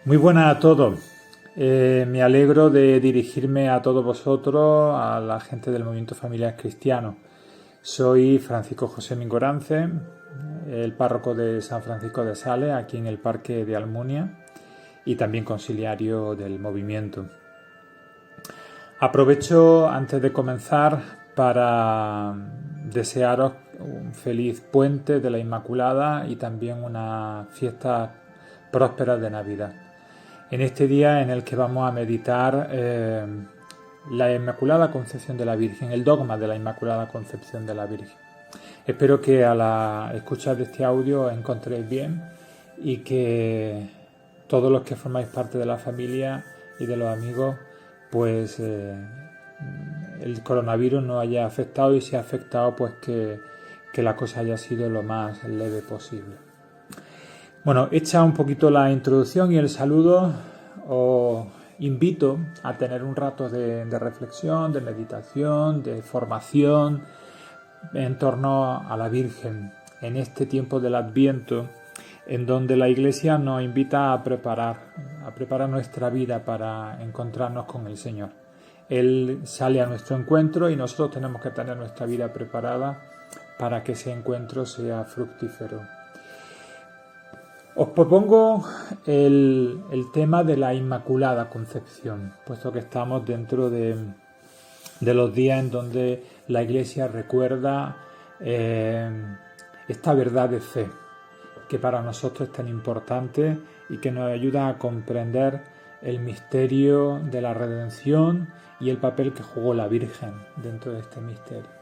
Muy buenas a todos. Me alegro de dirigirme a todos vosotros, a la gente del Movimiento Familiar Cristiano. Soy Francisco José Mingorance, el párroco de San Francisco de Sales, aquí en el Parque de Almunia, y también conciliario del movimiento. Aprovecho antes de comenzar para desearos un feliz puente de la Inmaculada y también una fiesta próspera de Navidad. En este día en el que vamos a meditar la Inmaculada Concepción de la Virgen, el dogma de la Inmaculada Concepción de la Virgen. Espero que a la escuchar de este audio os encontréis bien y que todos los que formáis parte de la familia y de los amigos, pues el coronavirus no haya afectado, y si ha afectado, pues que la cosa haya sido lo más leve posible. Bueno, hecha un poquito la introducción y el saludo, os invito a tener un rato de reflexión, de meditación, de formación en torno a la Virgen en este tiempo del Adviento, en donde la Iglesia nos invita a preparar nuestra vida para encontrarnos con el Señor. Él sale a nuestro encuentro y nosotros tenemos que tener nuestra vida preparada para que ese encuentro sea fructífero. Os propongo el tema de la Inmaculada Concepción, puesto que estamos dentro de los días en donde la Iglesia recuerda esta verdad de fe, que para nosotros es tan importante y que nos ayuda a comprender el misterio de la redención y el papel que jugó la Virgen dentro de este misterio.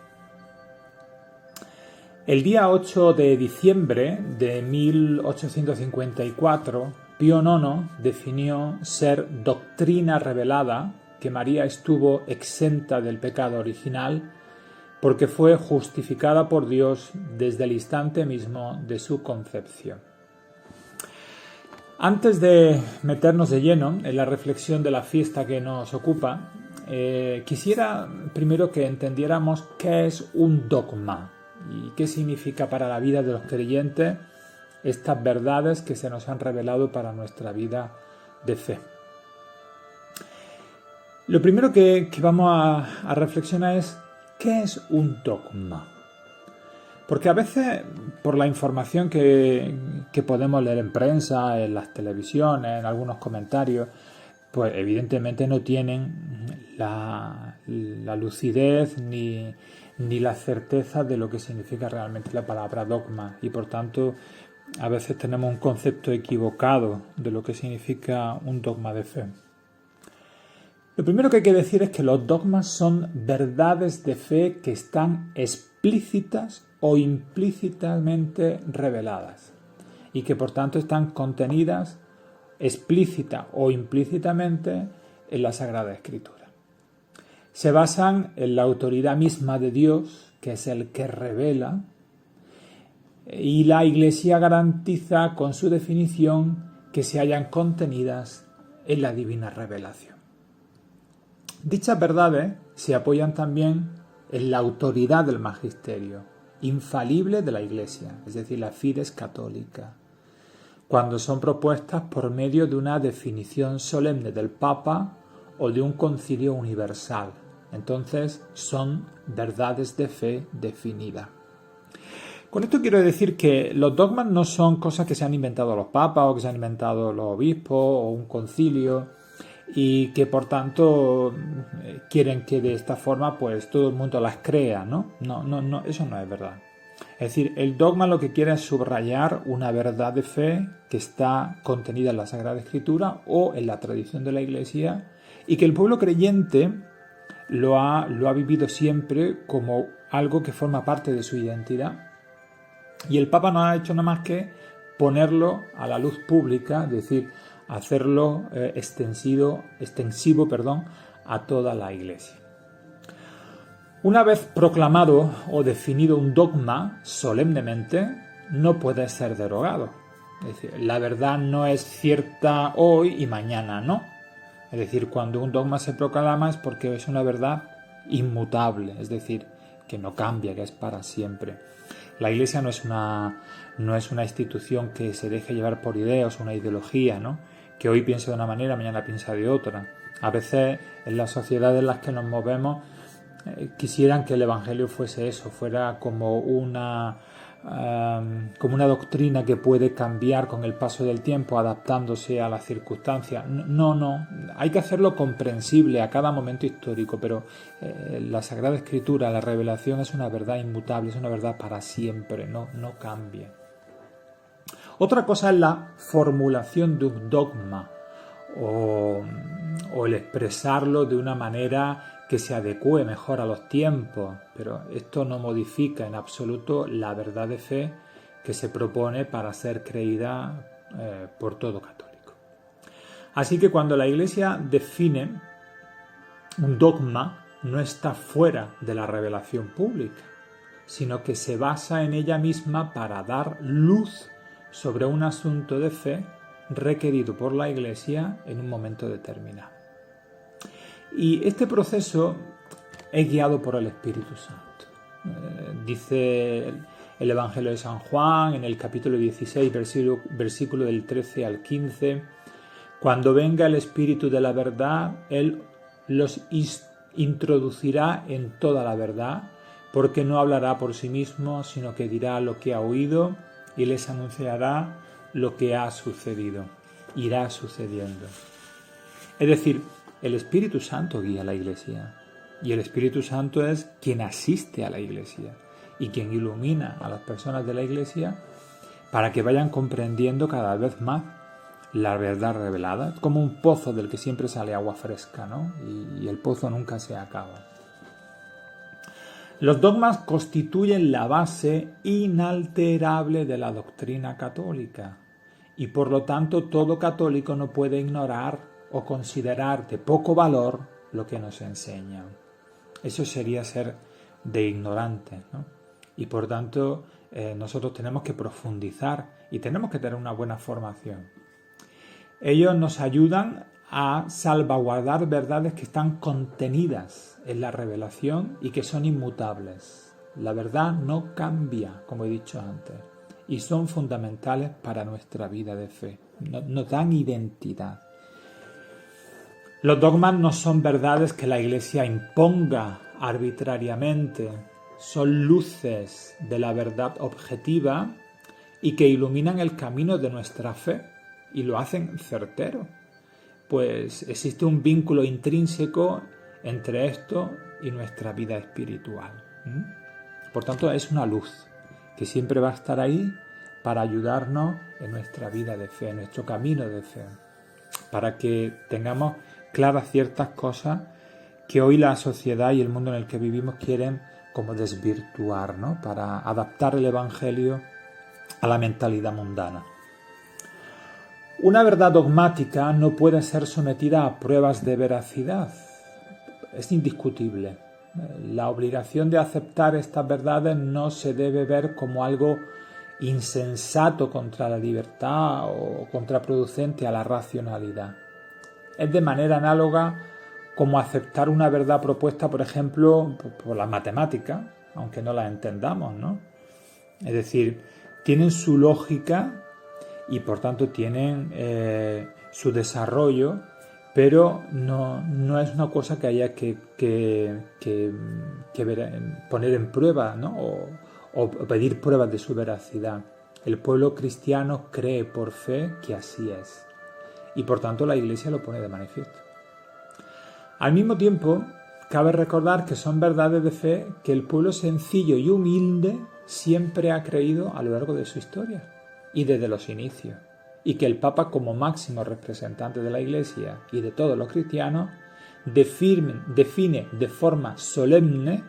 El día 8 de diciembre de 1854, Pío IX definió ser doctrina revelada que María estuvo exenta del pecado original porque fue justificada por Dios desde el instante mismo de su concepción. Antes de meternos de lleno en la reflexión de la fiesta que nos ocupa, quisiera primero que entendiéramos qué es un dogma y qué significa para la vida de los creyentes estas verdades que se nos han revelado para nuestra vida de fe. Lo primero que vamos a reflexionar es ¿qué es un dogma? Porque a veces, por la información que podemos leer en prensa, en las televisiones, en algunos comentarios, pues evidentemente no tienen la lucidez ni la certeza de lo que significa realmente la palabra dogma, y por tanto a veces tenemos un concepto equivocado de lo que significa un dogma de fe. Lo primero que hay que decir es que los dogmas son verdades de fe que están explícitas o implícitamente reveladas y que por tanto están contenidas explícita o implícitamente en la Sagrada Escritura. Se basan en la autoridad misma de Dios, que es el que revela, y la Iglesia garantiza con su definición que se hallan contenidas en la divina revelación. Dichas verdades se apoyan también en la autoridad del magisterio, infalible de la Iglesia, es decir, la fides católica, cuando son propuestas por medio de una definición solemne del Papa o de un concilio universal. Entonces son verdades de fe definidas. Con esto quiero decir que los dogmas no son cosas que se han inventado los papas o que se han inventado los obispos o un concilio y que por tanto quieren que de esta forma pues todo el mundo las crea, ¿no? No, eso no es verdad. Es decir, el dogma lo que quiere es subrayar una verdad de fe que está contenida en la Sagrada Escritura o en la tradición de la Iglesia y que el pueblo creyente lo ha vivido siempre como algo que forma parte de su identidad. Y el Papa no ha hecho nada más que ponerlo a la luz pública, es decir, hacerlo extensivo, a toda la Iglesia. Una vez proclamado o definido un dogma solemnemente, no puede ser derogado. Es decir, la verdad no es cierta hoy y mañana no. Es decir, cuando un dogma se proclama es porque es una verdad inmutable, es decir, que no cambia, que es para siempre. La Iglesia no es una institución que se deje llevar por ideas o una ideología, ¿no?, que hoy piensa de una manera, mañana piensa de otra. A veces en las sociedades en las que nos movemos quisieran que el Evangelio fuese eso, fuera como una doctrina que puede cambiar con el paso del tiempo, adaptándose a las circunstancias. No, hay que hacerlo comprensible a cada momento histórico, pero la Sagrada Escritura, la revelación es una verdad inmutable, es una verdad para siempre, no cambia. Otra cosa es la formulación de un dogma o el expresarlo de una manera que se adecue mejor a los tiempos, pero esto no modifica en absoluto la verdad de fe que se propone para ser creída por todo católico. Así que cuando la Iglesia define un dogma, no está fuera de la revelación pública, sino que se basa en ella misma para dar luz sobre un asunto de fe requerido por la Iglesia en un momento determinado. Y este proceso es guiado por el Espíritu Santo. Dice el Evangelio de San Juan en el capítulo 16, versículo del 13 al 15, cuando venga el Espíritu de la verdad, Él los introducirá en toda la verdad, porque no hablará por sí mismo, sino que dirá lo que ha oído y les anunciará lo que ha sucedido, irá sucediendo. Es decir, el Espíritu Santo guía a la Iglesia y el Espíritu Santo es quien asiste a la Iglesia y quien ilumina a las personas de la Iglesia para que vayan comprendiendo cada vez más la verdad revelada, como un pozo del que siempre sale agua fresca, ¿no? Y el pozo nunca se acaba. Los dogmas constituyen la base inalterable de la doctrina católica y por lo tanto todo católico no puede ignorar o considerar de poco valor lo que nos enseñan. Eso sería ser de ignorante, ¿no? Y por tanto nosotros tenemos que profundizar y tenemos que tener una buena formación. Ellos nos ayudan a salvaguardar verdades que están contenidas en la revelación y que son inmutables. La verdad no cambia, como he dicho antes, y son fundamentales para nuestra vida de fe. Nos dan identidad. Los dogmas no son verdades que la Iglesia imponga arbitrariamente, son luces de la verdad objetiva y que iluminan el camino de nuestra fe y lo hacen certero, pues existe un vínculo intrínseco entre esto y nuestra vida espiritual. Por tanto, es una luz que siempre va a estar ahí para ayudarnos en nuestra vida de fe, en nuestro camino de fe, para que tengamos claras ciertas cosas que hoy la sociedad y el mundo en el que vivimos quieren como desvirtuar, ¿no? Para adaptar el Evangelio a la mentalidad mundana. Una verdad dogmática no puede ser sometida a pruebas de veracidad. Es indiscutible. La obligación de aceptar estas verdades no se debe ver como algo insensato contra la libertad o contraproducente a la racionalidad. Es de manera análoga como aceptar una verdad propuesta, por ejemplo, por las matemáticas, aunque no las entendamos, ¿no? Es decir, tienen su lógica y por tanto tienen su desarrollo, pero no es una cosa que haya que poner en prueba, ¿no? o pedir pruebas de su veracidad. El pueblo cristiano cree por fe que así es y por tanto la Iglesia lo pone de manifiesto. Al mismo tiempo, cabe recordar que son verdades de fe que el pueblo sencillo y humilde siempre ha creído a lo largo de su historia y desde los inicios, y que el Papa, como máximo representante de la Iglesia y de todos los cristianos, define de forma solemne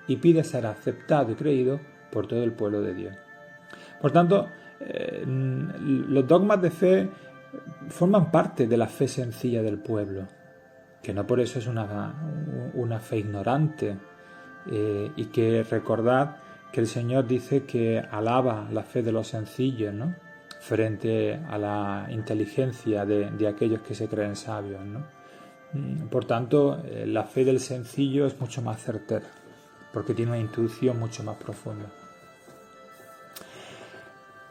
y pide ser aceptado y creído por todo el pueblo de Dios. Por tanto, los dogmas de fe forman parte de la fe sencilla del pueblo, que no por eso es una fe ignorante, y que recordad que el Señor dice que alaba la fe de los sencillos, ¿no? Frente a la inteligencia de aquellos que se creen sabios, ¿no? Por tanto, la fe del sencillo es mucho más certera, porque tiene una intuición mucho más profunda.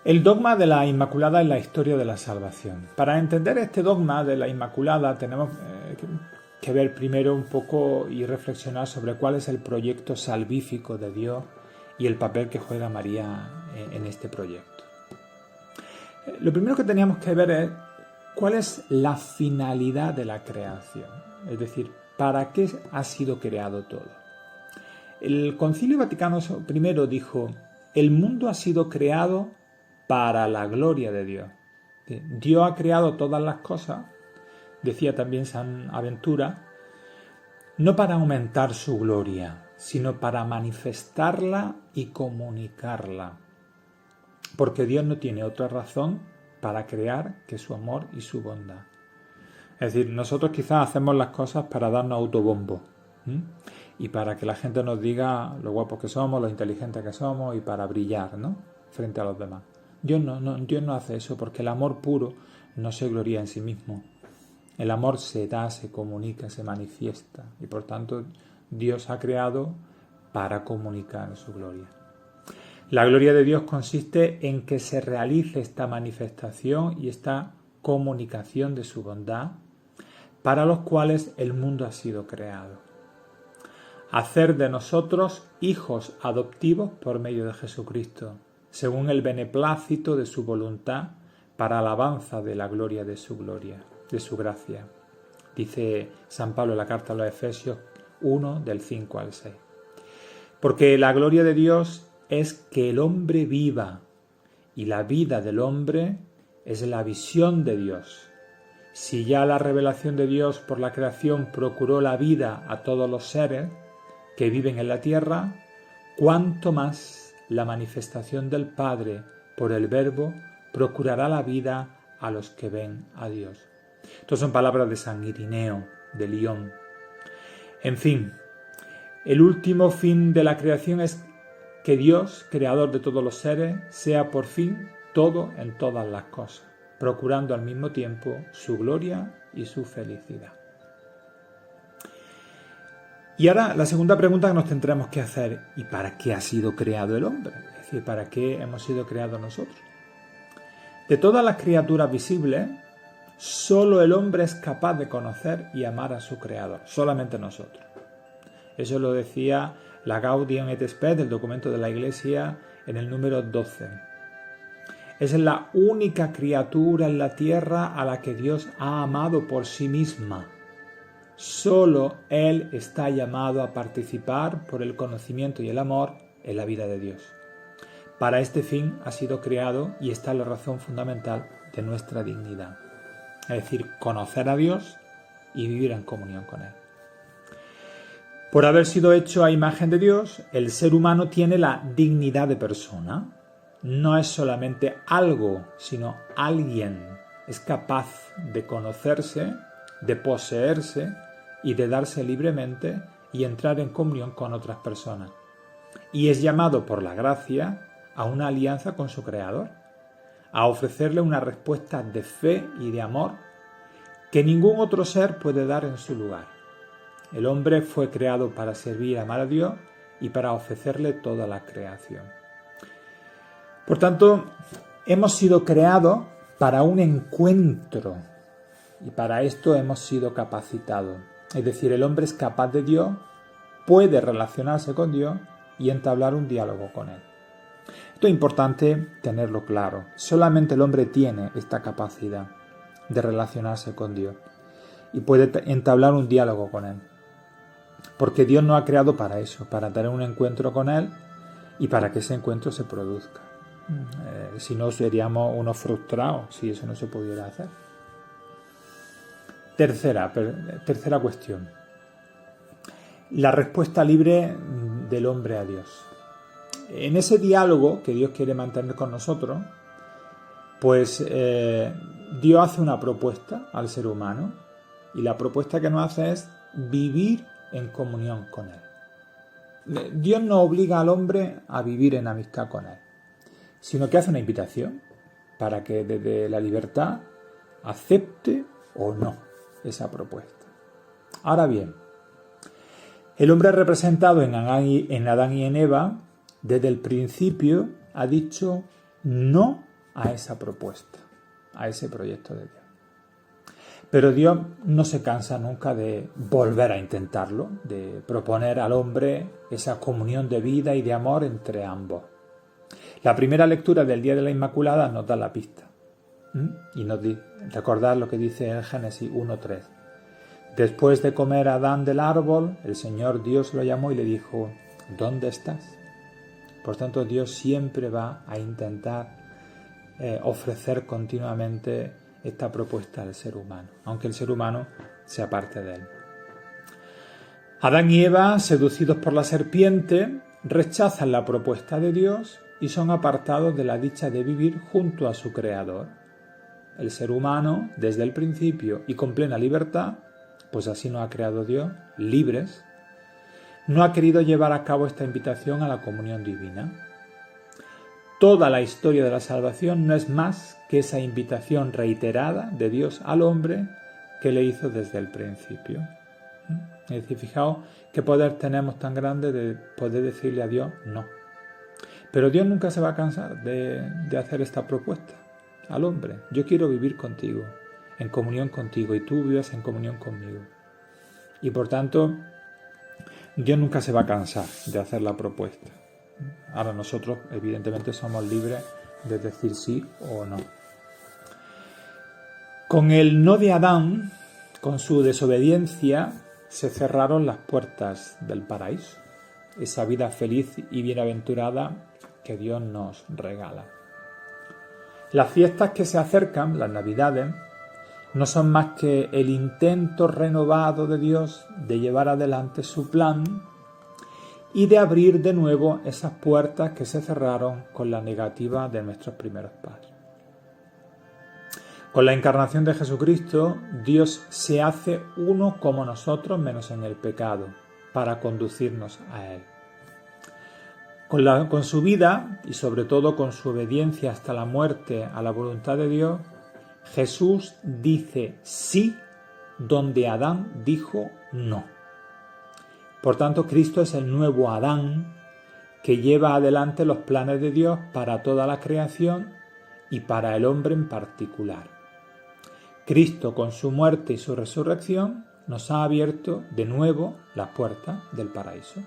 El dogma de la Inmaculada en la historia de la salvación. Para entender este dogma de la Inmaculada tenemos que ver primero un poco y reflexionar sobre cuál es el proyecto salvífico de Dios y el papel que juega María en este proyecto. Lo primero que teníamos que ver es cuál es la finalidad de la creación, es decir, ¿para qué ha sido creado todo? El Concilio Vaticano I dijo, el mundo ha sido creado para la gloria de Dios. Dios ha creado todas las cosas, decía también San Aventura, no para aumentar su gloria, sino para manifestarla y comunicarla. Porque Dios no tiene otra razón para crear que su amor y su bondad. Es decir, nosotros quizás hacemos las cosas para darnos autobombo, y para que la gente nos diga lo guapos que somos, lo inteligentes que somos y para brillar, ¿no?, frente a los demás. Dios no hace eso, porque el amor puro no se gloria en sí mismo. El amor se da, se comunica, se manifiesta y por tanto Dios ha creado para comunicar su gloria. La gloria de Dios consiste en que se realice esta manifestación y esta comunicación de su bondad para los cuales el mundo ha sido creado. Hacer de nosotros hijos adoptivos por medio de Jesucristo, según el beneplácito de su voluntad, para alabanza de la gloria, de su gracia. Dice San Pablo en la carta a los Efesios 1, del 5 al 6. Porque la gloria de Dios es que el hombre viva, y la vida del hombre es la visión de Dios. Si ya la revelación de Dios por la creación procuró la vida a todos los seres que viven en la tierra, cuánto más la manifestación del Padre por el Verbo procurará la vida a los que ven a Dios. Estas son palabras de San Irineo de Lyon. En fin, el último fin de la creación es que Dios, creador de todos los seres, sea por fin todo en todas las cosas, procurando al mismo tiempo su gloria y su felicidad. Y ahora la segunda pregunta que nos tendremos que hacer, ¿y para qué ha sido creado el hombre? Es decir, ¿para qué hemos sido creados nosotros? De todas las criaturas visibles, solo el hombre es capaz de conocer y amar a su creador, solamente nosotros. Eso lo decía la Gaudium et Spes del documento de la Iglesia en el número 12. Es la única criatura en la tierra a la que Dios ha amado por sí misma. Solo Él está llamado a participar por el conocimiento y el amor en la vida de Dios. Para este fin ha sido creado y está la razón fundamental de nuestra dignidad. Es decir, conocer a Dios y vivir en comunión con Él. Por haber sido hecho a imagen de Dios, el ser humano tiene la dignidad de persona. No es solamente algo, sino alguien. Es capaz de conocerse, de poseerse y de darse libremente y entrar en comunión con otras personas. Y es llamado por la gracia a una alianza con su Creador, a ofrecerle una respuesta de fe y de amor que ningún otro ser puede dar en su lugar. El hombre fue creado para servir y amar a Dios y para ofrecerle toda la creación. Por tanto, hemos sido creados para un encuentro y para esto hemos sido capacitados. Es decir, el hombre es capaz de Dios, puede relacionarse con Dios y entablar un diálogo con Él. Esto es importante tenerlo claro. Solamente el hombre tiene esta capacidad de relacionarse con Dios y puede entablar un diálogo con Él. Porque Dios nos ha creado para eso, para tener un encuentro con Él y para que ese encuentro se produzca. Si no, seríamos unos frustrados si eso no se pudiera hacer. Tercera cuestión. La respuesta libre del hombre a Dios. En ese diálogo que Dios quiere mantener con nosotros, pues Dios hace una propuesta al ser humano y la propuesta que nos hace es vivir en comunión con Él. Dios no obliga al hombre a vivir en amistad con Él, sino que hace una invitación para que desde la libertad acepte o no esa propuesta. Ahora bien, el hombre representado en Adán y en Eva, desde el principio ha dicho no a esa propuesta, a ese proyecto de Dios. Pero Dios no se cansa nunca de volver a intentarlo, de proponer al hombre esa comunión de vida y de amor entre ambos. La primera lectura del Día de la Inmaculada nos da la pista. Y nos recordad lo que dice en Génesis 1:3. Después de comer Adán del árbol, el Señor Dios lo llamó y le dijo, ¿dónde estás? Por tanto, Dios siempre va a intentar ofrecer continuamente esta propuesta al ser humano, aunque el ser humano se aparte de él. Adán y Eva, seducidos por la serpiente, rechazan la propuesta de Dios y son apartados de la dicha de vivir junto a su Creador. El ser humano, desde el principio y con plena libertad, pues así nos ha creado Dios, libres, no ha querido llevar a cabo esta invitación a la comunión divina. Toda la historia de la salvación no es más que esa invitación reiterada de Dios al hombre que le hizo desde el principio. Es decir, fijaos qué poder tenemos tan grande de poder decirle a Dios no. Pero Dios nunca se va a cansar de hacer esta propuesta al hombre. Yo quiero vivir contigo, en comunión contigo, y tú vivas en comunión conmigo. Y por tanto, Dios nunca se va a cansar de hacer la propuesta. Ahora nosotros, evidentemente, somos libres de decir sí o no. Con el no de Adán, con su desobediencia, se cerraron las puertas del paraíso, esa vida feliz y bienaventurada que Dios nos regala. Las fiestas que se acercan, las Navidades, no son más que el intento renovado de Dios de llevar adelante su plan y de abrir de nuevo esas puertas que se cerraron con la negativa de nuestros primeros padres. Con la encarnación de Jesucristo, Dios se hace uno como nosotros, menos en el pecado, para conducirnos a Él. Con su vida y sobre todo con su obediencia hasta la muerte a la voluntad de Dios, Jesús dice sí donde Adán dijo no. Por tanto, Cristo es el nuevo Adán que lleva adelante los planes de Dios para toda la creación y para el hombre en particular. Cristo, con su muerte y su resurrección, nos ha abierto de nuevo las puertas del paraíso.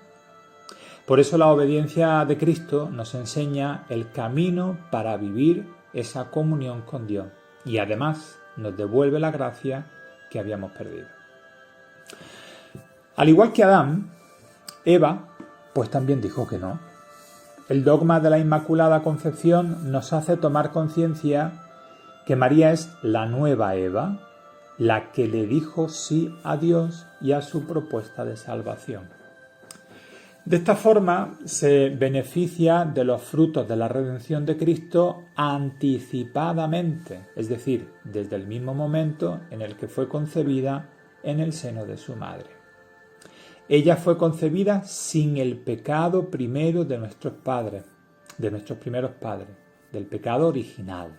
Por eso la obediencia de Cristo nos enseña el camino para vivir esa comunión con Dios y además nos devuelve la gracia que habíamos perdido. Al igual que Adán, Eva pues también dijo que no. El dogma de la Inmaculada Concepción nos hace tomar conciencia que María es la nueva Eva, la que le dijo sí a Dios y a su propuesta de salvación. De esta forma se beneficia de los frutos de la redención de Cristo anticipadamente, es decir, desde el mismo momento en el que fue concebida en el seno de su madre. Ella fue concebida sin el pecado primero de nuestros padres, de nuestros primeros padres, del pecado original.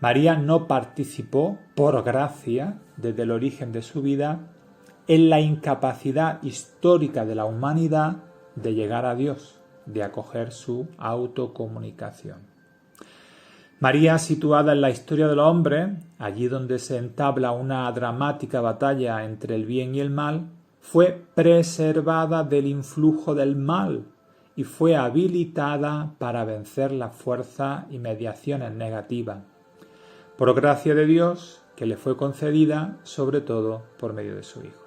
María no participó, por gracia, desde el origen de su vida, en la incapacidad histórica de la humanidad de llegar a Dios, de acoger su autocomunicación. María, situada en la historia del hombre, allí donde se entabla una dramática batalla entre el bien y el mal, fue preservada del influjo del mal y fue habilitada para vencer las fuerzas y mediaciones negativas, por gracia de Dios que le fue concedida sobre todo por medio de su Hijo.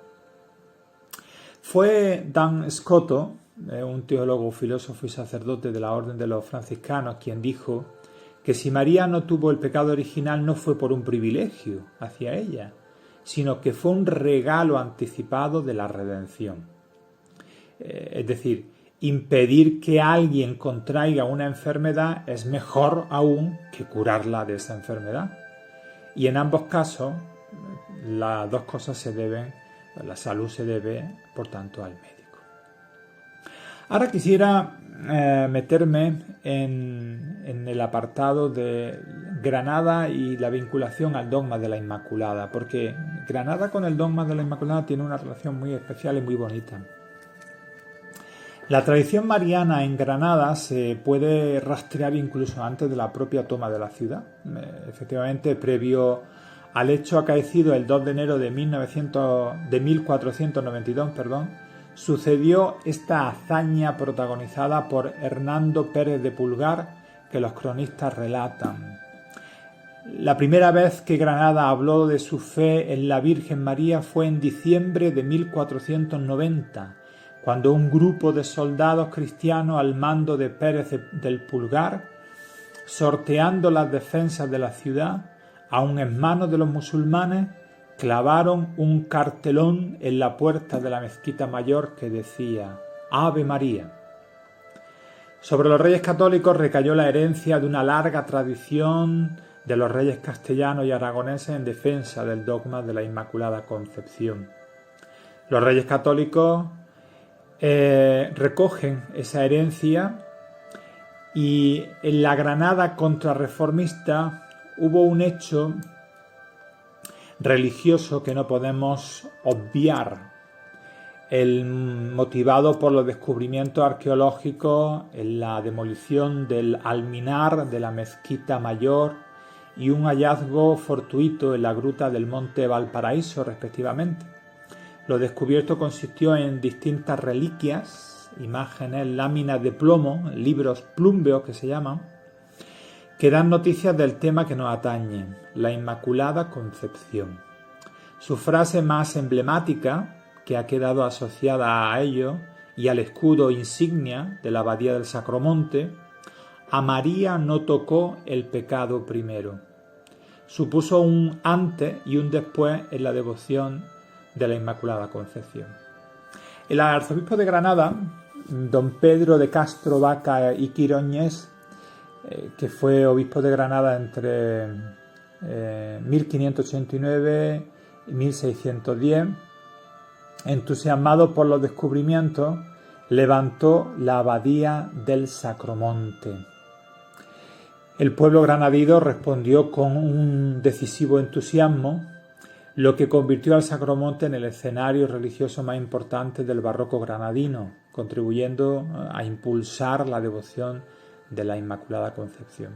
Fue Dan Scotto, un teólogo, filósofo y sacerdote de la Orden de los Franciscanos, quien dijo que si María no tuvo el pecado original no fue por un privilegio hacia ella, sino que fue un regalo anticipado de la redención. Es decir, impedir que alguien contraiga una enfermedad es mejor aún que curarla de esa enfermedad. Y en ambos casos, las dos cosas se deben, la salud se debe, por tanto, al médico. Ahora quisiera meterme en el apartado de Granada y la vinculación al dogma de la Inmaculada, porque Granada con el dogma de la Inmaculada tiene una relación muy especial y muy bonita. La tradición mariana en Granada se puede rastrear incluso antes de la propia toma de la ciudad. Efectivamente, previo al hecho acaecido el 2 de enero de 1492, sucedió esta hazaña protagonizada por Hernando Pérez de Pulgar, que los cronistas relatan. La primera vez que Granada habló de su fe en la Virgen María fue en diciembre de 1490, cuando un grupo de soldados cristianos al mando de Pérez del Pulgar, sorteando las defensas de la ciudad, aun en manos de los musulmanes, clavaron un cartelón en la puerta de la mezquita mayor que decía «Ave María». Sobre los reyes católicos recayó la herencia de una larga tradición de los reyes castellanos y aragoneses en defensa del dogma de la Inmaculada Concepción. Los reyes católicos recogen esa herencia y en la Granada contrarreformista hubo un hecho religioso que no podemos obviar, el motivado por los descubrimientos arqueológicos en la demolición del alminar de la mezquita mayor y un hallazgo fortuito en la gruta del monte Valparaíso, respectivamente. Lo descubierto consistió en distintas reliquias, imágenes, láminas de plomo, libros plúmbeos que se llaman, que dan noticias del tema que nos atañe, la Inmaculada Concepción. Su frase más emblemática, que ha quedado asociada a ello y al escudo insignia de la Abadía del Sacromonte, «A María no tocó el pecado primero», supuso un antes y un después en la devoción de la Inmaculada Concepción. El arzobispo de Granada, don Pedro de Castro Vaca y Quiroñez, que fue obispo de Granada entre 1589 y 1610, entusiasmado por los descubrimientos, levantó la Abadía del Sacromonte. El pueblo granadino respondió con un decisivo entusiasmo, lo que convirtió al Sacromonte en el escenario religioso más importante del barroco granadino, contribuyendo a impulsar la devoción de la Inmaculada Concepción.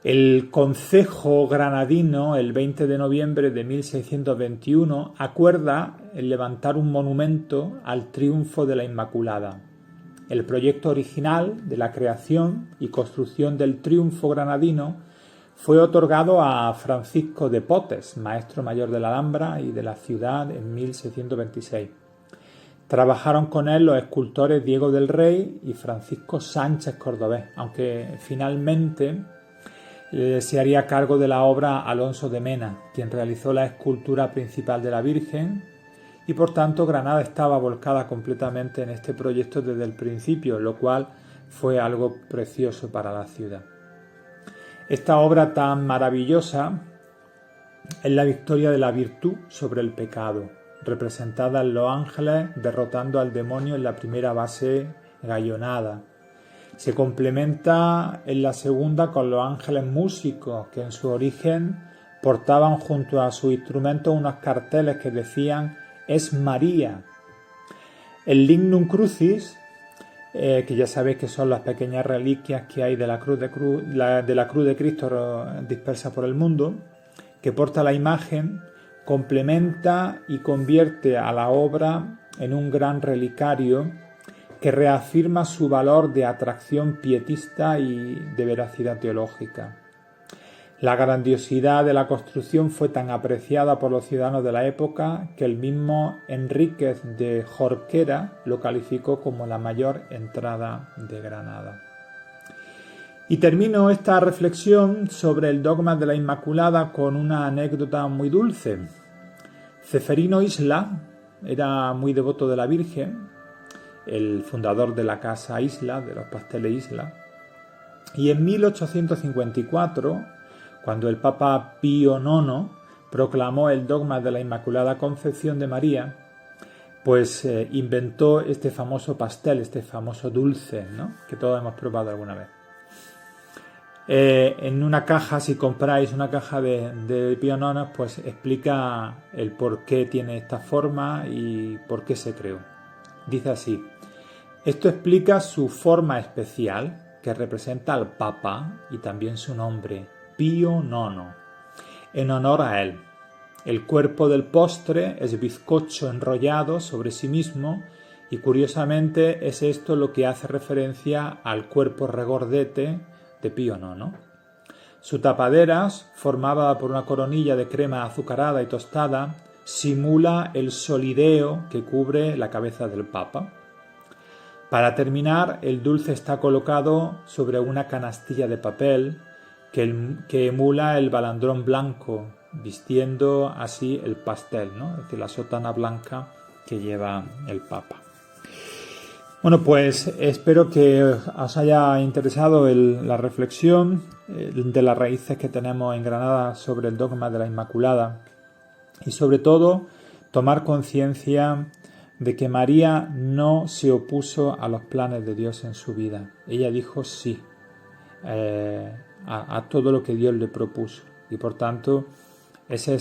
El concejo granadino, el 20 de noviembre de 1621, acuerda en levantar un monumento al triunfo de la Inmaculada. El proyecto original de la creación y construcción del triunfo granadino fue otorgado a Francisco de Potes, maestro mayor de la Alhambra y de la ciudad, en 1626. Trabajaron con él los escultores Diego del Rey y Francisco Sánchez Cordobés, aunque finalmente se haría cargo de la obra Alonso de Mena, quien realizó la escultura principal de la Virgen, y por tanto Granada estaba volcada completamente en este proyecto desde el principio, lo cual fue algo precioso para la ciudad. Esta obra tan maravillosa es la victoria de la virtud sobre el pecado, representada en los ángeles derrotando al demonio en la primera base gallonada. Se complementa en la segunda con los ángeles músicos, que en su origen portaban junto a sus instrumentos unos carteles que decían «Es María». El Lignum Crucis, que ya sabéis que son las pequeñas reliquias que hay de la cruz de Cristo dispersa por el mundo, que porta la imagen, complementa y convierte a la obra en un gran relicario que reafirma su valor de atracción pietista y de veracidad teológica. La grandiosidad de la construcción fue tan apreciada por los ciudadanos de la época que el mismo Enríquez de Jorquera lo calificó como la mayor entrada de Granada. Y termino esta reflexión sobre el dogma de la Inmaculada con una anécdota muy dulce. Ceferino Isla era muy devoto de la Virgen, el fundador de la Casa Isla, de los Pasteles Isla, y en 1854, cuando el Papa Pío IX proclamó el dogma de la Inmaculada Concepción de María, pues inventó este famoso pastel, este famoso dulce, ¿no?, que todos hemos probado alguna vez. En una caja, si compráis una caja de Pío IX, pues explica el por qué tiene esta forma y por qué se creó. Dice así: Esto explica su forma especial, que representa al Papa, y también su nombre, Pío IX, en honor a él. El cuerpo del postre es bizcocho enrollado sobre sí mismo y curiosamente es esto lo que hace referencia al cuerpo regordete de Pío IX. Su tapadera, formada por una coronilla de crema azucarada y tostada, simula el solideo que cubre la cabeza del Papa. Para terminar, el dulce está colocado sobre una canastilla de papel que emula el balandrón blanco, vistiendo así el pastel, ¿no? Es decir, la sotana blanca que lleva el Papa. Bueno, pues espero que os haya interesado la reflexión de las raíces que tenemos en Granada sobre el dogma de la Inmaculada y sobre todo tomar conciencia de que María no se opuso a los planes de Dios en su vida. Ella dijo sí a todo lo que Dios le propuso y por tanto ese es